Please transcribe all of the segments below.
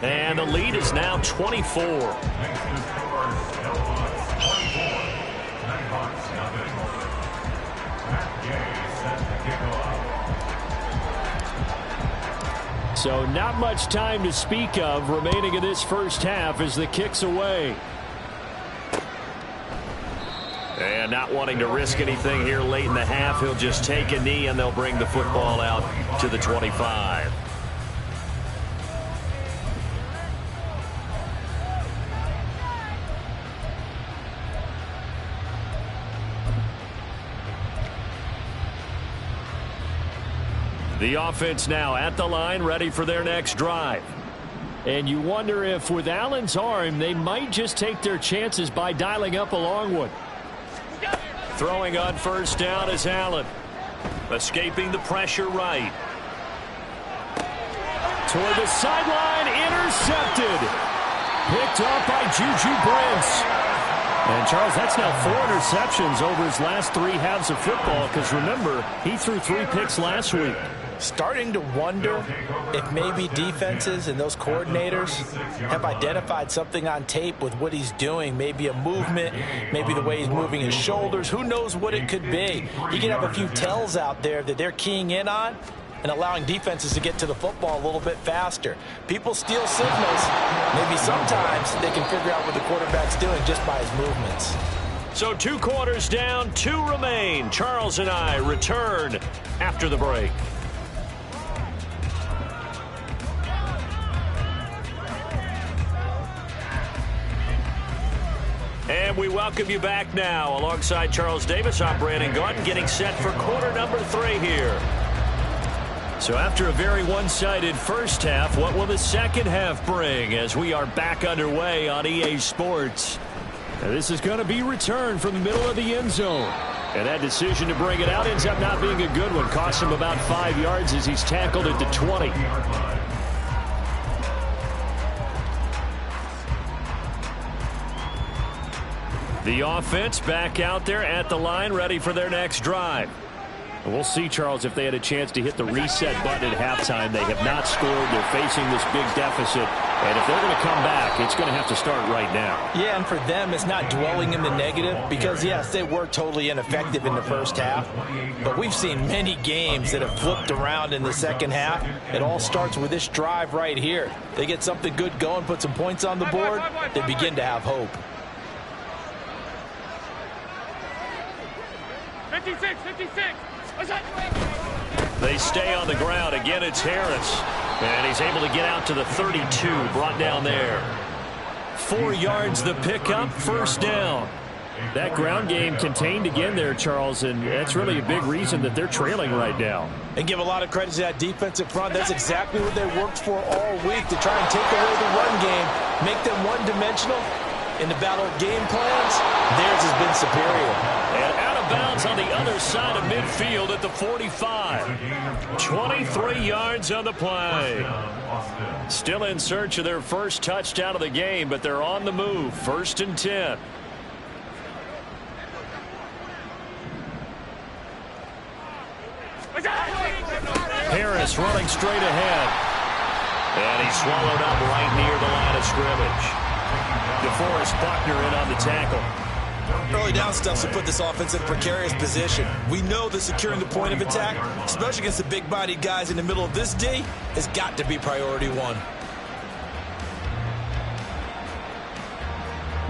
And the lead is now 24. So not much time to speak of remaining in this first half as the kick's away. And not wanting to risk anything here late in the half, he'll just take a knee and they'll bring the football out to the 25. The offense now at the line, ready for their next drive. And you wonder if with Allen's arm, they might just take their chances by dialing up a long one. Throwing on first down is Allen. Escaping the pressure right. Toward the sideline, intercepted. Picked up by Juju Brents. And, Charles, that's now 4 interceptions over his last 3 halves of football because, remember, he threw 3 picks last week. Starting to wonder if maybe defenses and those coordinators have identified something on tape with what he's doing. Maybe a movement, maybe the way he's moving his shoulders. Who knows what it could be? He could have a few tells out there that they're keying in on and allowing defenses to get to the football a little bit faster. People steal signals. Maybe sometimes they can figure out what the quarterback's doing just by his movements. So 2 quarters down, 2 remain. Charles and I return after the break. And we welcome you back now. Alongside Charles Davis, I'm Brandon Gaudin, getting set for quarter number 3 here. So after a very one-sided first half, what will the second half bring as we are back underway on EA Sports? Now this is going to be returned from the middle of the end zone. And that decision to bring it out ends up not being a good one. Costs him about 5 yards as he's tackled at the 20. The offense back out there at the line, ready for their next drive. And we'll see, Charles, if they had a chance to hit the reset button at halftime. They have not scored. They're facing this big deficit. And if they're going to come back, it's going to have to start right now. Yeah, and for them, it's not dwelling in the negative because, yes, they were totally ineffective in the first half. But we've seen many games that have flipped around in the second half. It all starts with this drive right here. They get something good going, put some points on the board, they begin to have hope. 56, 56. They stay on the ground. Again, it's Harris. And he's able to get out to the 32, brought down there. 4 yards the pickup, first down. That ground game contained again there, Charles, and that's really a big reason that they're trailing right now. And give a lot of credit to that defensive front. That's exactly what they worked for all week, to try and take away the run game, make them one-dimensional. In the battle of game plans, theirs has been superior. And out of bounds on the other side of midfield at the 45. 23 yards on the play. Still in search of their first touchdown of the game, but they're on the move. 1st and 10. Harris running straight ahead. And he's swallowed up right near the line of scrimmage. DeForest Buckner in on the tackle. Early down stuff to put this offense in a precarious position. We know that securing the point of attack, especially against the big-bodied guys in the middle of this D, has got to be priority 1.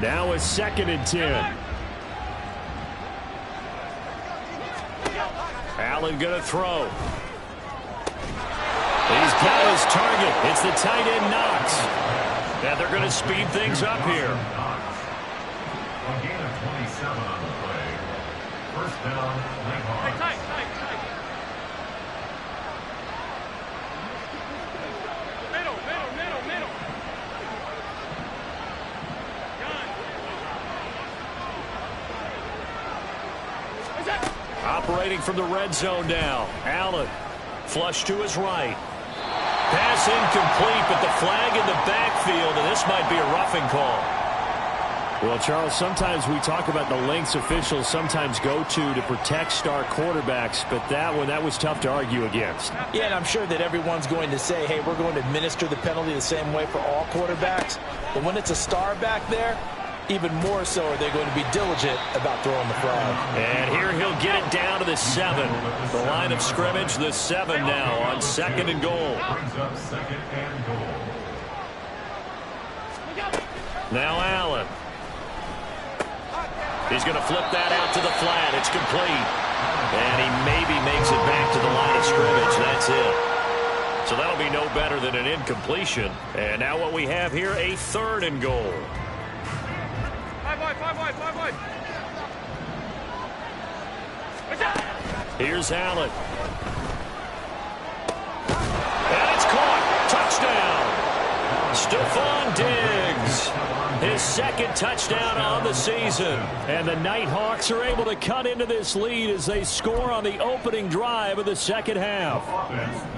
Now it's 2nd and 10. Allen going to throw. He's got his target. It's the tight end Knox. And they're going to speed things up here. Operating from the red zone now. Allen, flush to his right. Pass incomplete, but the flag in the backfield, and this might be a roughing call. Well, Charles, sometimes we talk about the lengths officials sometimes go to protect star quarterbacks, but that was tough to argue against. Yeah, and I'm sure that everyone's going to say, hey, we're going to administer the penalty the same way for all quarterbacks. But when it's a star back there, even more so are they going to be diligent about throwing the flag. And here he'll get it down to the 7. The line of scrimmage, the 7 now on 2nd and goal. Now Allen. He's going to flip that out to the flat. It's complete. And he maybe makes it back to the line of scrimmage. That's it. So that'll be no better than an incompletion. And now what we have here, a 3rd and goal. 5 wide. Here's Allen. And it's caught. Touchdown. Stephon Diggs. His 2nd touchdown on the season. And the Nighthawks are able to cut into this lead as they score on the opening drive of the 2nd half.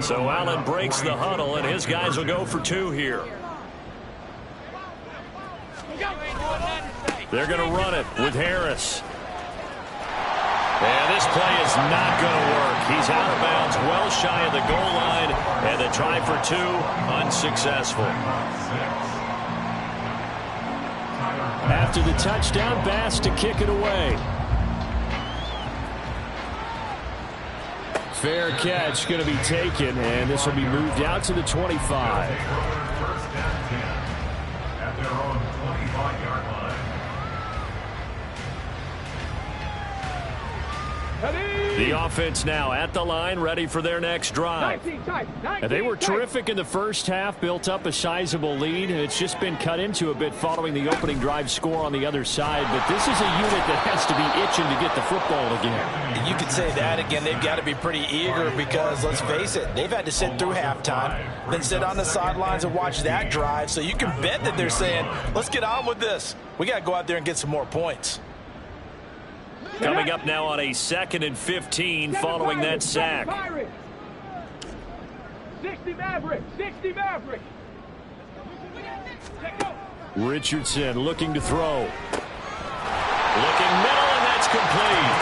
So Allen breaks the huddle, and his guys will go for 2 here. They're going to run it with Harris. And this play is not going to work. He's out of bounds, well shy of the goal line, and the try for 2 unsuccessful. After the touchdown, Bass to kick it away. Fair catch going to be taken, and this will be moved out to the 25. At their own 25-yard line. The offense now at the line, ready for their next drive. They were terrific in the first half, built up a sizable lead. It's just been cut into a bit following the opening drive score on the other side. But this is a unit that has to be itching to get the football again. You could say that again. They've got to be pretty eager because, let's face it, they've had to sit through halftime, then sit on the sidelines and watch that drive. So you can bet that they're saying, let's get on with this. We got to go out there and get some more points. Coming up now on a 2nd and 15 following that sack. 60 Maverick. Richardson looking to throw. Looking middle, and that's complete.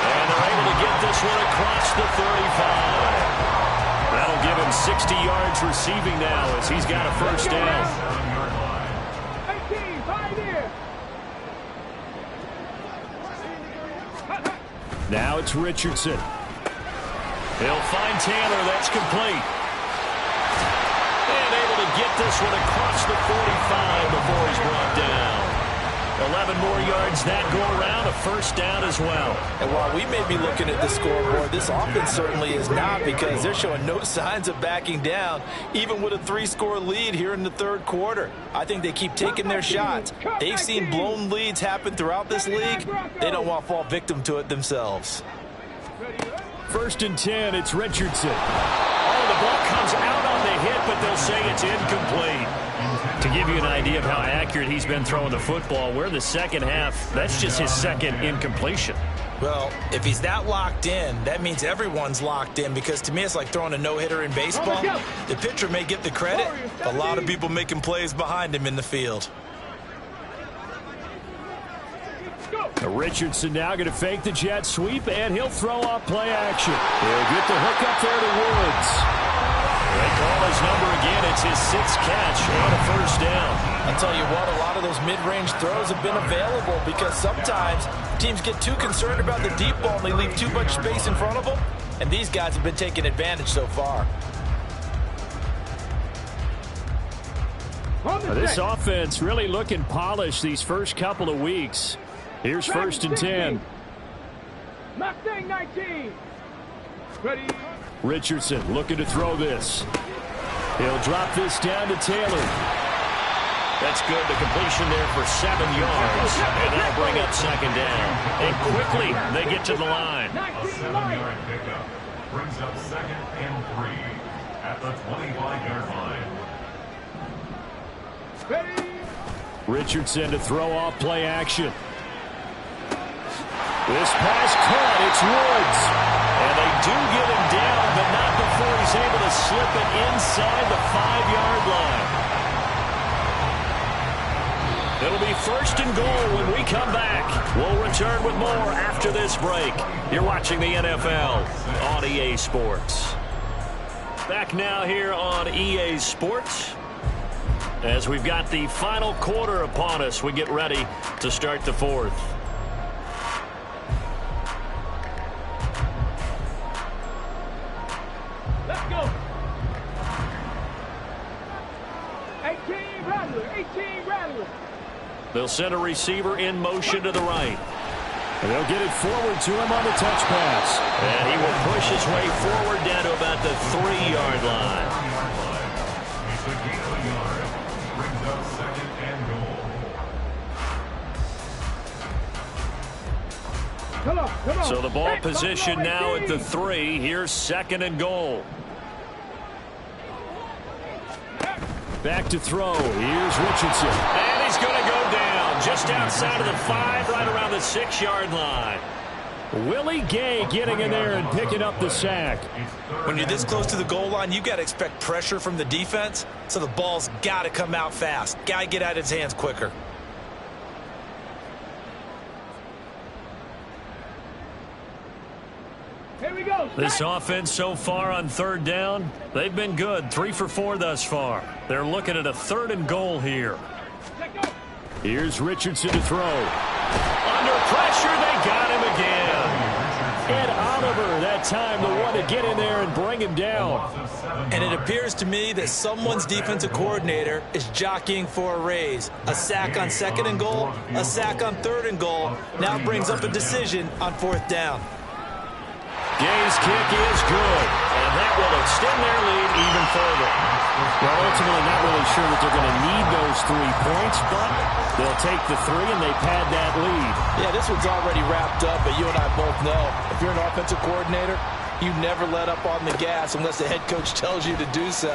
And they're able to get this one across the 35. That'll give him 60 yards receiving now as he's got a 1st down. Now it's Richardson. He'll find Taylor. That's complete. And able to get this one across the 45 before he's brought down. 11 more yards that go around, a 1st down as well. And while we may be looking at the scoreboard, this offense certainly is not, because they're showing no signs of backing down, even with a 3-score lead here in the 3rd quarter. I think they keep taking their shots. They've seen blown leads happen throughout this league. They don't want to fall victim to it themselves. 1st and 10, it's Richardson. Oh, the ball comes out on the hit, but they'll say it's incomplete. To give you an idea of how accurate he's been throwing the football, we're in the 2nd half. That's just his 2nd incompletion. Well, if he's that locked in, that means everyone's locked in, because to me it's like throwing a no-hitter in baseball. The pitcher may get the credit, a lot of people making plays behind him in the field. Richardson now going to fake the jet sweep, and he'll throw off play action. He'll get the hook up there to Woods. They call his number again. It's his 6th catch and a 1st down. I'll tell you what, a lot of those mid-range throws have been available, because sometimes teams get too concerned about the deep ball and they leave too much space in front of them, and these guys have been taking advantage so far. This offense really looking polished these first couple of weeks. Here's 1st and 10. Mustang 19. Ready. Richardson looking to throw this. He'll drop this down to Taylor. That's good. The completion there for 7 yards. And that'll bring up 2nd down. And quickly they get to the line. A 7-yard pickup brings up 2nd and 3 at the 25-yard line. Ready. Richardson to throw off play action. This pass caught. It's Woods. And they do get him down, but not before he's able to slip it inside the 5-yard line. It'll be 1st and goal when we come back. We'll return with more after this break. You're watching the NFL on EA Sports. Back now here on EA Sports. As we've got the final quarter upon us, we get ready to start the 4th. Let's go. 18 Rattler, 18 Rattler. They'll send a receiver in motion to the right. And they'll get it forward to him on the touch pass. And he will push his way forward down to about the 3-yard line. Brings up 2nd and goal. Come on. So the ball position now at the 3. Here's 2nd and goal. Back to throw. Here's Richardson. And he's going to go down just outside of the 5, right around the 6-yard line. Willie Gay getting in there and picking up the sack. When you're this close to the goal line, you've got to expect pressure from the defense, so the ball's got to come out fast. Got to get out of his hands quicker. Here we go. This offense so far on 3rd down, they've been good. 3 for 4 thus far. They're looking at a 3rd and goal here. Here's Richardson to throw. Under pressure, they got him again. Ed Oliver that time the one to get in there and bring him down. And it appears to me that someone's defensive coordinator is jockeying for a raise. A sack on 2nd and goal, a sack on 3rd and goal. Now brings up a decision on 4th down. Gay's kick is good, and that will extend their lead even further. Well, ultimately not really sure that they're going to need those 3 points, but they'll take the 3 and they pad that lead. Yeah, this one's already wrapped up, but you and I both know if you're an offensive coordinator, you never let up on the gas unless the head coach tells you to do so.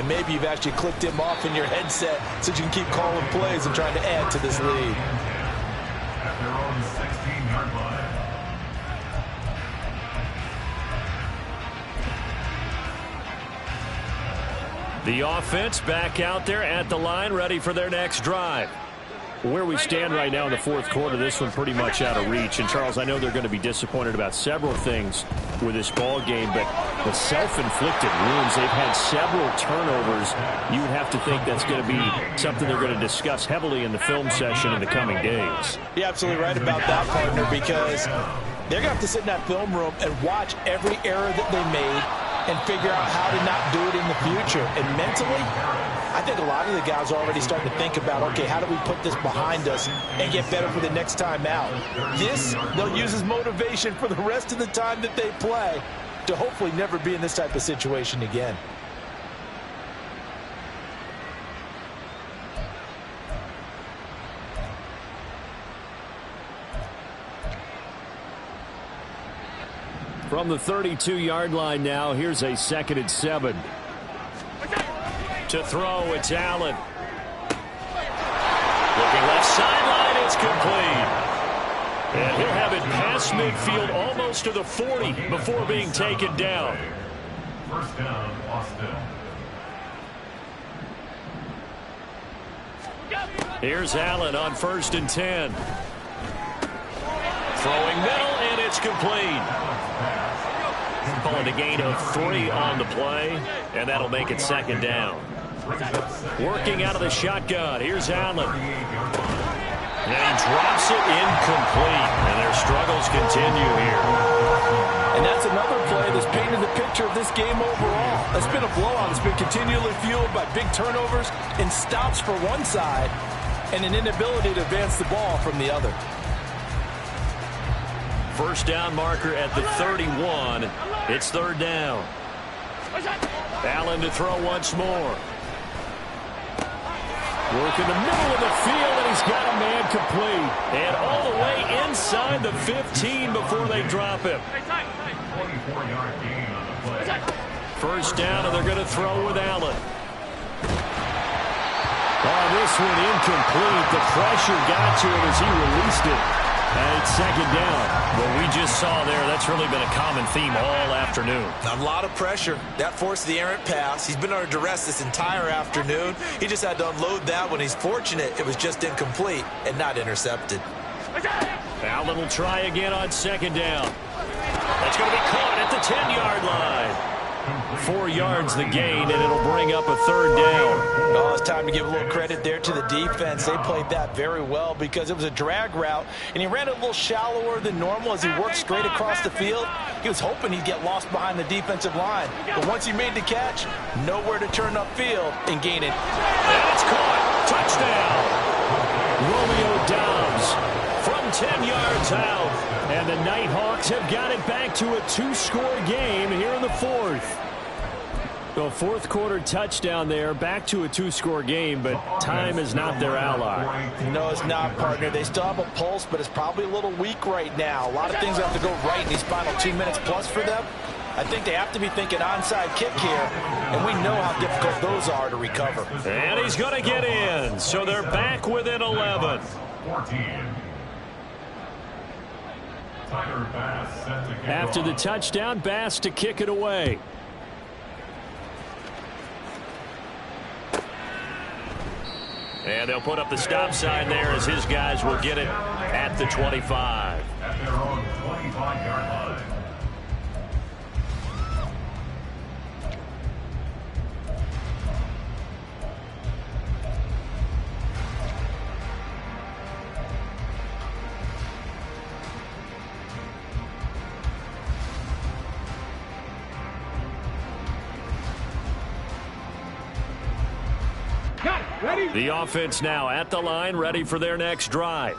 And maybe you've actually clicked him off in your headset so you can keep calling plays and trying to add to this lead. At their own 16-yard line. The offense back out there at the line, ready for their next drive. Where we stand right now in the 4th quarter, this one pretty much out of reach. And, Charles, I know they're going to be disappointed about several things with this ball game, but the self-inflicted wounds, they've had several turnovers. You would have to think that's going to be something they're going to discuss heavily in the film session in the coming days. You're absolutely right about that, partner, because they're going to have to sit in that film room and watch every error that they made and figure out how to not do it in the future. And mentally, I think a lot of the guys are already starting to think about, okay, how do we put this behind us and get better for the next time out? This, they'll use as motivation for the rest of the time that they play to hopefully never be in this type of situation again. From the 32-yard line now, here's a 2nd and 7. To throw, it's Allen. Looking left sideline, it's complete. And he'll have it past midfield almost to the 40 before being taken down. 1st down, Austin. Here's Allen on 1st and 10. Throwing middle, and it's complete. Calling a gain of 3 on the play, and that'll make it 2nd down. Working out of the shotgun. Here's Allen. And he drops it incomplete, and their struggles continue here. And that's another play that's painted the picture of this game overall. It's been a blowout. It's been continually fueled by big turnovers and stops for one side and an inability to advance the ball from the other. 1st down marker at the 31. It's 3rd down. Allen to throw once more. Work in the middle of the field, and he's got a man complete. And all the way inside the 15 before they drop him. 24-yard gain on the play. 1st down, and they're going to throw with Allen. Oh, this one incomplete. The pressure got to him as he released it. And it's second down. What we just saw there, that's really been a common theme all afternoon. A lot of pressure. That forced the errant pass. He's been under duress this entire afternoon. He just had to unload that one. He's fortunate it was just incomplete and not intercepted. Allen will try again on second down. That's going to be caught at the 10-yard line. 4 yards the gain, and it'll bring up a third down. Oh, it's time to give a little credit there to the defense. They played that very well because it was a drag route, and he ran it a little shallower than normal as he worked straight across the field. He was hoping he'd get lost behind the defensive line. But once he made the catch, nowhere to turn upfield and gain it. And it's caught. Touchdown. Romeo Doubs from 10 yards out. And the Nighthawks have got it back to a 2-score game here in the fourth. The fourth quarter touchdown there, back to a 2-score game, but time is not their ally. No, it's not, partner. They still have a pulse, but it's probably a little weak right now. A lot of things have to go right in these final 2 minutes plus for them. I think they have to be thinking onside kick here, and we know how difficult those are to recover. And he's going to get in, so they're back within 11. 14. After the touchdown, Bass to kick it away. And they'll put up the stop sign there as his guys will get it at the 25. At their own 25-yard line. The offense now at the line, ready for their next drive.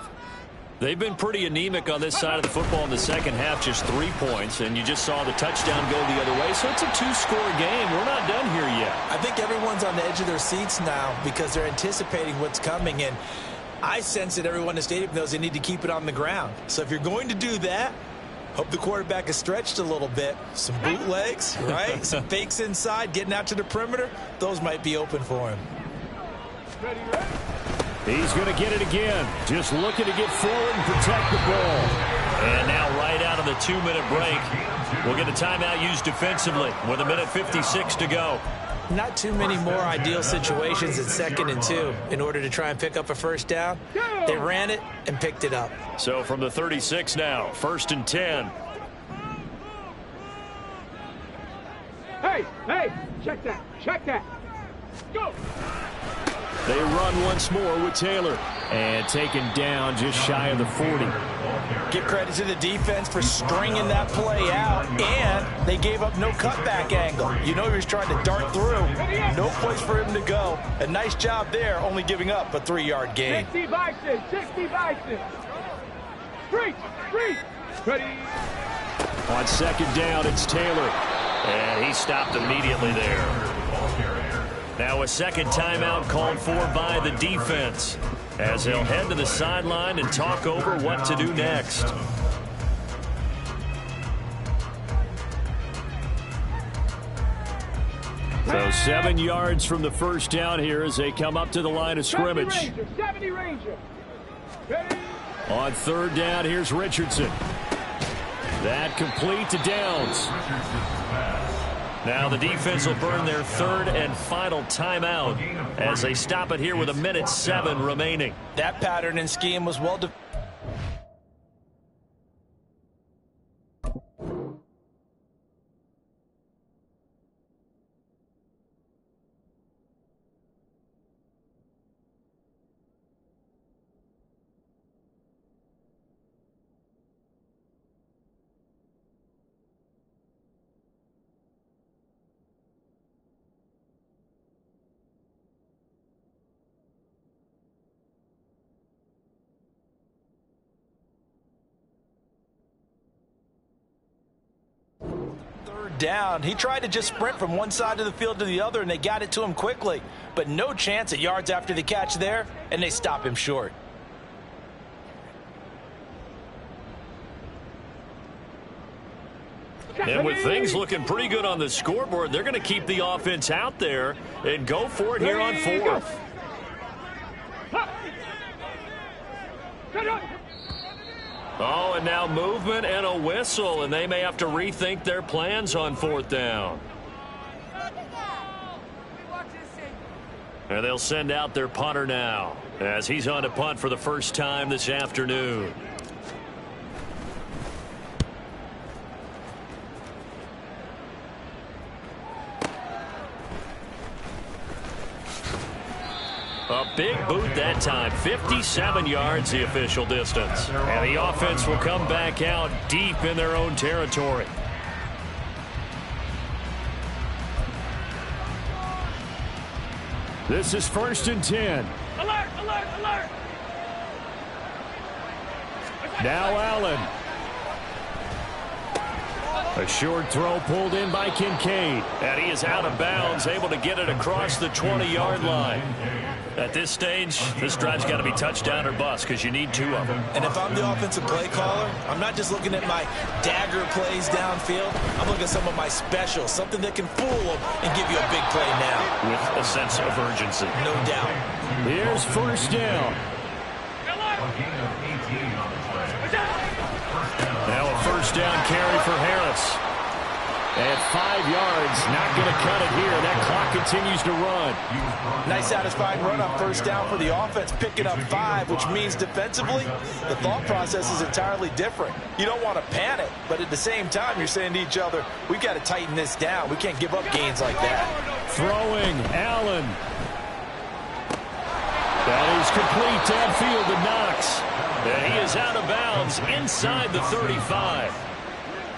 They've been pretty anemic on this side of the football in the second half, just 3 points, and you just saw the touchdown go the other way, so it's a 2-score game. We're not done here yet. I think everyone's on the edge of their seats now because they're anticipating what's coming, and I sense that everyone in the stadium knows they need to keep it on the ground. So if you're going to do that, hope the quarterback is stretched a little bit. Some bootlegs, right? Some fakes inside, getting out to the perimeter. Those might be open for him. He's going to get it again. Just looking to get forward and protect the ball. And now right out of the 2-minute break, we'll get a timeout used defensively with 1:56 to go. Not too many more ideal situations at 2nd and 2 in order to try and pick up a first down. They ran it and picked it up. So from the 36 now, 1st and 10. Hey, check that, go. They run once more with Taylor. And taken down just shy of the 40. Give credit to the defense for stringing that play out, and they gave up no cutback angle. You know he was trying to dart through. No place for him to go. A nice job there, only giving up a 3-yard gain. 60 bison. Straight. Ready. On second down, it's Taylor. And he stopped immediately there. Now a second timeout called for by the defense as they'll head to the sideline and talk over what to do next. So 7 yards from the first down here as they come up to the line of scrimmage. 70 Ranger. Ready. On third down, here's Richardson. That complete to Downs. Now the defense will burn their third and final timeout as they stop it here with 1:07 remaining. That pattern and scheme was well defined. Down. He tried to just sprint from one side of the field to the other, and they got it to him quickly. But no chance at yards after the catch there, and they stop him short. And with things looking pretty good on the scoreboard, they're going to keep the offense out there and go for it here on fourth. Oh, and now movement and a whistle, and they may have to rethink their plans on 4th down. And they'll send out their punter now, as he's on to punt for the first time this afternoon. A big boot that time. 57 yards the official distance. And the offense will come back out deep in their own territory. This is 1st and 10. Alert, alert, alert. Now Allen. A short throw pulled in by Kincaid. And he is out of bounds, able to get it across the 20-yard line. At this stage, this drive's got to be touchdown or bust because you need 2 of them. And if I'm the offensive play caller, I'm not just looking at my dagger plays downfield. I'm looking at some of my specials, something that can fool them and give you a big play now. With a sense of urgency. No doubt. Here's 1st down. Now a 1st down carry for Harris. At 5 yards, not going to cut it here. That clock continues to run. Nice satisfying run on 1st down for the offense, picking up 5, which means defensively, the thought process is entirely different. You don't want to panic, but at the same time, you're saying to each other, we've got to tighten this down. We can't give up gains like that. Throwing, Allen. That is complete downfield to Knox. And he is out of bounds inside the 35.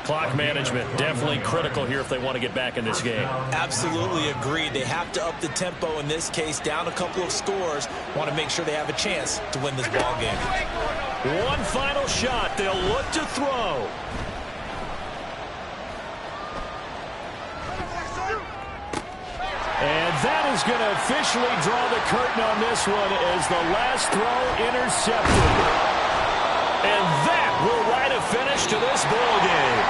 Clock management definitely critical here if they want to get back in this game. Absolutely agreed. They have to up the tempo in this case, down a couple of scores. Want to make sure they have a chance to win this ball game. One final shot. They'll look to throw. And that is going to officially draw the curtain on this one as the last throw intercepted. And that will write a finish to this ball game.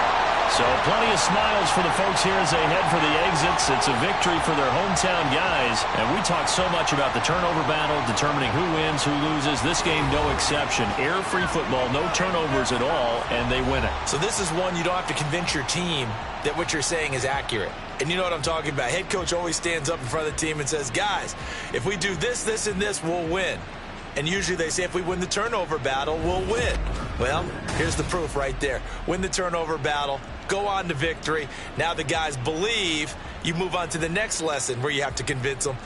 So plenty of smiles for the folks here as they head for the exits. It's a victory for their hometown guys. And we talk so much about the turnover battle, determining who wins, who loses. This game, no exception. Error-free football, no turnovers at all, and they win it. So this is one you don't have to convince your team that what you're saying is accurate. And you know what I'm talking about. Head coach always stands up in front of the team and says, guys, if we do this, this, and this, we'll win. And usually they say if we win the turnover battle, we'll win. Well, here's the proof right there. Win the turnover battle, go on to victory. Now the guys believe. You move on to the next lesson where you have to convince them.